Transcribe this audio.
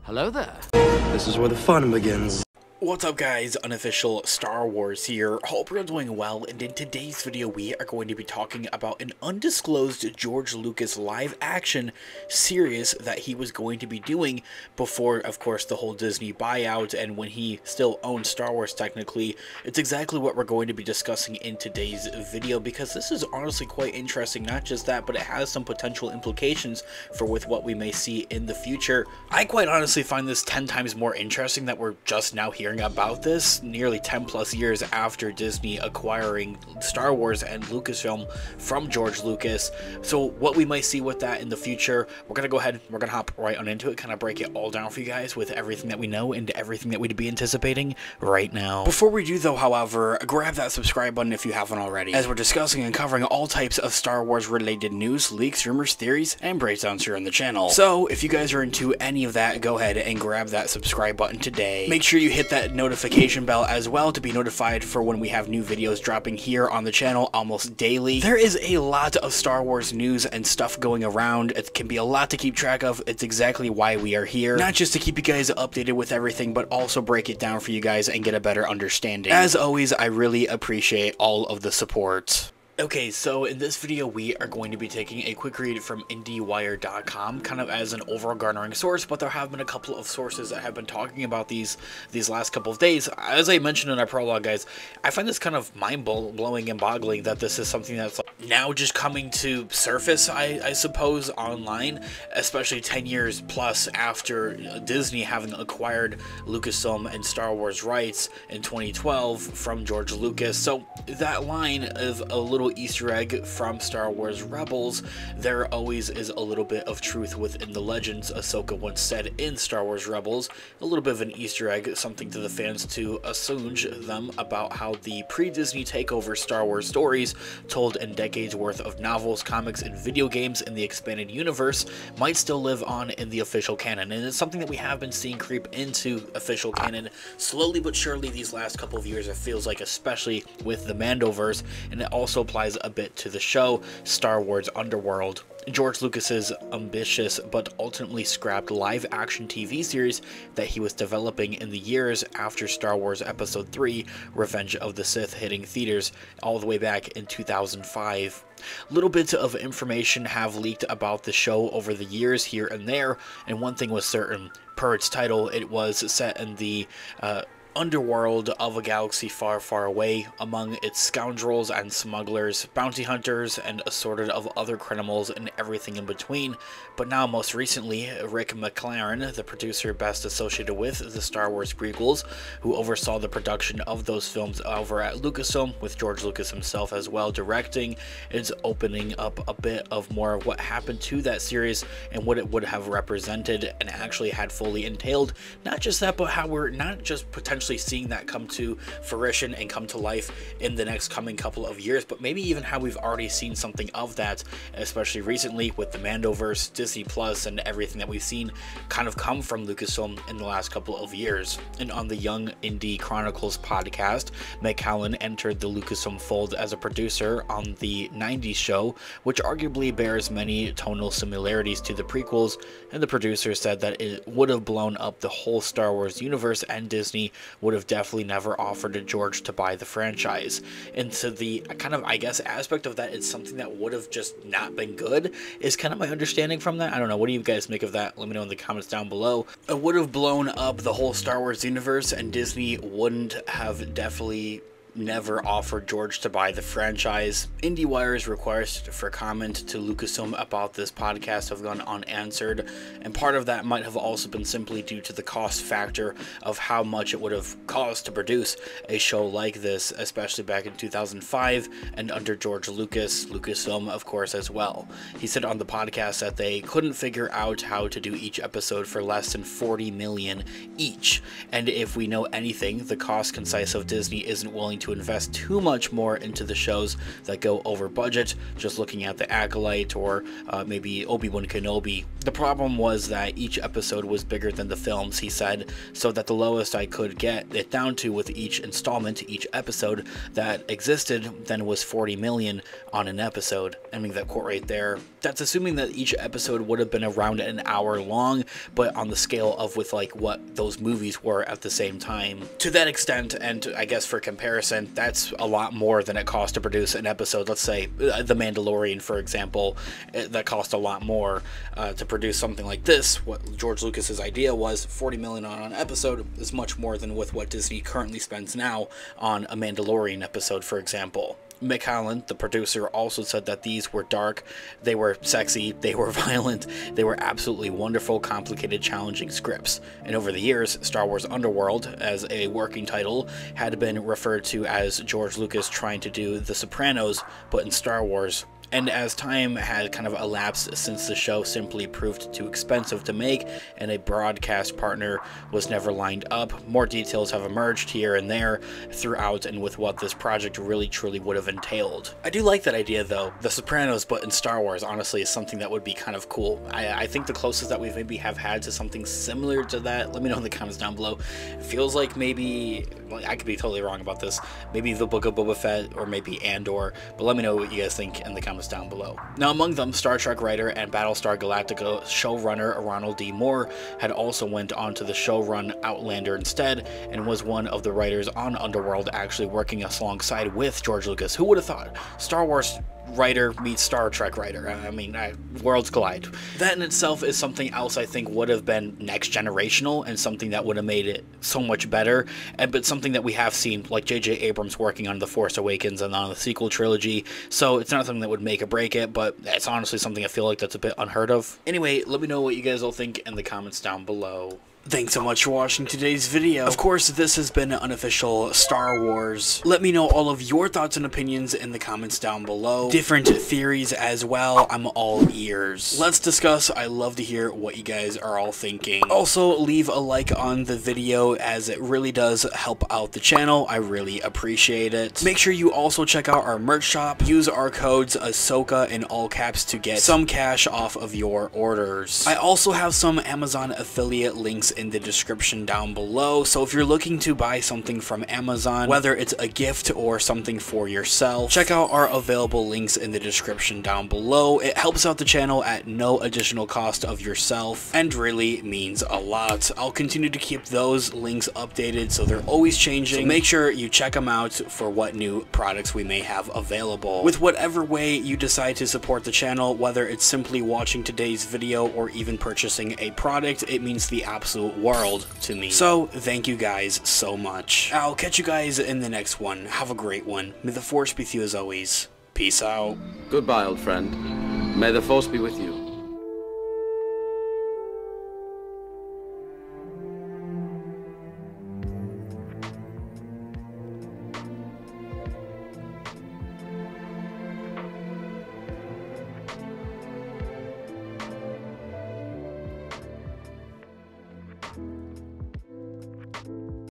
Hello there. This is where the fun begins. What's up guys, Unofficial Star Wars here. Hope you're doing well, and in today's video we are going to be talking about an undisclosed George Lucas live action series that he was going to be doing before, of course, the whole Disney buyout, and when he still owned Star Wars technically. It's exactly what we're going to be discussing in today's video, because this is honestly quite interesting. Not just that, but it has some potential implications for what we may see in the future. I quite honestly find this 10 times more interesting that we're just now hearing about this nearly 10 plus years after Disney acquiring Star Wars and Lucasfilm from George Lucas. So what we might see with that in the future, we're gonna go ahead, we're gonna hop right on into it, kind of break it all down for you guys with everything that we know and everything that we'd be anticipating right now. Before we do though, however, grab that subscribe button if you haven't already, as we're discussing and covering all types of Star Wars related news, leaks, rumors, theories, and breakdowns here on the channel. So if you guys are into any of that, go ahead and grab that subscribe button today. Make sure you hit that notification bell as well to be notified for when we have new videos dropping here on the channel almost daily. There is a lot of Star Wars news and stuff going around. It can be a lot to keep track of. It's exactly why we are here. Not just to keep you guys updated with everything, but also break it down for you guys and get a better understanding. As always, I really appreciate all of the support. Okay, so in this video we are going to be taking a quick read from IndieWire.com, kind of as an overall garnering source, but there have been a couple of sources that have been talking about these last couple of days. As I mentioned in our prologue, guys, I find this kind of mind-blowing and boggling that this is something that's now just coming to surface, I suppose, online, especially 10 years plus after Disney having acquired Lucasfilm and Star Wars rights in 2012 from George Lucas. So that line of a little Easter egg from Star Wars Rebels, there always is a little bit of truth within the legends. Ahsoka once said in Star Wars Rebels, a little bit of an Easter egg, something to the fans to assuage them about how the pre-Disney takeover Star Wars stories told in decades worth of novels, comics, and video games in the expanded universe might still live on in the official canon. And it's something that we have been seeing creep into official canon slowly but surely these last couple of years, it feels like, especially with the Mandoverse, and it also applies a bit to the show Star Wars Underworld. George Lucas's ambitious but ultimately scrapped live-action TV series that he was developing in the years after Star Wars Episode 3, Revenge of the Sith, hitting theaters all the way back in 2005. Little bits of information have leaked about the show over the years here and there, and one thing was certain. Per its title, it was set in the underworld of a galaxy far, far away, among its scoundrels and smugglers, bounty hunters, and assorted of other criminals and everything in between. But now, most recently, Rick McLaren, the producer best associated with the Star Wars prequels, who oversaw the production of those films over at Lucasfilm, with George Lucas himself as well directing, is opening up a bit of more of what happened to that series and what it would have represented and actually had fully entailed. Not just that, but how we're not just potentially seeing that come to fruition and come to life in the next coming couple of years, but maybe even how we've already seen something of that, especially recently with the Mandoverse, Disney Plus, and everything that we've seen kind of come from Lucasfilm in the last couple of years. And on the Young Indie Chronicles podcast, McCallan entered the Lucasfilm fold as a producer on the 90s show, which arguably bears many tonal similarities to the prequels, and the producer said that it would have blown up the whole Star Wars universe, and Disney would have definitely never offered to George to buy the franchise. And to the kind of, I guess, aspect of that, it's something that would have just not been good, is kind of my understanding from that. I don't know, what do you guys make of that? Let me know in the comments down below. It would have blown up the whole Star Wars universe, and Disney wouldn't have definitely never offered George to buy the franchise. IndieWire's request for comment to Lucasfilm about this podcast have gone unanswered, and part of that might have also been simply due to the cost factor of how much it would have cost to produce a show like this, especially back in 2005 and under George Lucas, Lucasfilm of course as well. He said on the podcast that they couldn't figure out how to do each episode for less than $40 million each, and if we know anything, the cost concise of Disney isn't willing to invest too much more into the shows that go over budget, just looking at The Acolyte or maybe Obi-Wan Kenobi. The problem was that each episode was bigger than the films, he said, so that the lowest I could get it down to with each installment, each episode that existed then was 40 million on an episode. I mean, that quote right there, that's assuming that each episode would have been around an hour long, but on the scale of with like what those movies were at the same time. To that extent, and I guess for comparison, that's a lot more than it cost to produce an episode. Let's say The Mandalorian, for example, that cost a lot more to produce something like this. What George Lucas's idea was 40 million on an episode is much more than with what Disney currently spends now on a Mandalorian episode, for example. Mick Holland, the producer, also said that these were dark, they were sexy, they were violent, they were absolutely wonderful, complicated, challenging scripts. And over the years, Star Wars Underworld, as a working title, had been referred to as George Lucas trying to do The Sopranos, but in Star Wars. And as time had kind of elapsed since the show simply proved too expensive to make and a broadcast partner was never lined up, more details have emerged here and there throughout and with what this project really truly would have entailed. I do like that idea though. The Sopranos, but in Star Wars, honestly, is something that would be kind of cool. I think the closest that we maybe have had to something similar to that, let me know in the comments down below. It feels like maybe, I could be totally wrong about this, maybe The Book of Boba Fett or maybe Andor, but let me know what you guys think in the comments down below. Now, among them, Star Trek writer and Battlestar Galactica showrunner Ronald D. Moore had also went on to the show run Outlander instead, and was one of the writers on Underworld, actually working alongside with George Lucas. Who would have thought? Star Wars writer meets Star Trek writer. I mean, worlds collide. That in itself is something else I think would have been next generational and something that would have made it so much better, but something that we have seen, like J.J. Abrams working on The Force Awakens and on the sequel trilogy, so it's not something that would make or break it, but it's honestly something I feel like that's a bit unheard of. Anyway, let me know what you guys all think in the comments down below. Thanks so much for watching today's video. Of course, this has been an unofficial Star Wars. Let me know all of your thoughts and opinions in the comments down below. Different theories as well. I'm all ears. Let's discuss. I love to hear what you guys are all thinking. Also, leave a like on the video as it really does help out the channel. I really appreciate it. Make sure you also check out our merch shop. Use our codes Ahsoka in all caps to get some cash off of your orders. I also have some Amazon affiliate links in the description down below, so if you're looking to buy something from Amazon, whether it's a gift or something for yourself, check out our available links in the description down below. It helps out the channel at no additional cost of yourself and really means a lot. I'll continue to keep those links updated, so they're always changing, so make sure you check them out for what new products we may have available. With whatever way you decide to support the channel, whether it's simply watching today's video or even purchasing a product, it means the absolute world to me. So thank you guys so much. I'll catch you guys in the next one. Have a great one. May the Force be with you as always. Peace out. Goodbye, old friend. May the Force be with you.